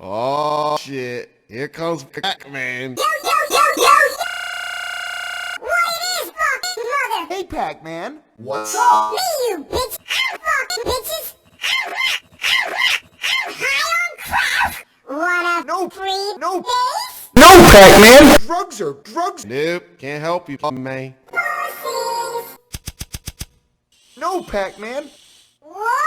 Oh shit, here comes Pac-Man. What is fucking mother? Hey, Pac-Man. What's up? Me, you bitch! Fucking bitches! High on crack! Wanna No, free no. base? No, Pac-Man. Drugs. Nope, can't help you, man. Pussies! No, Pac-Man. What?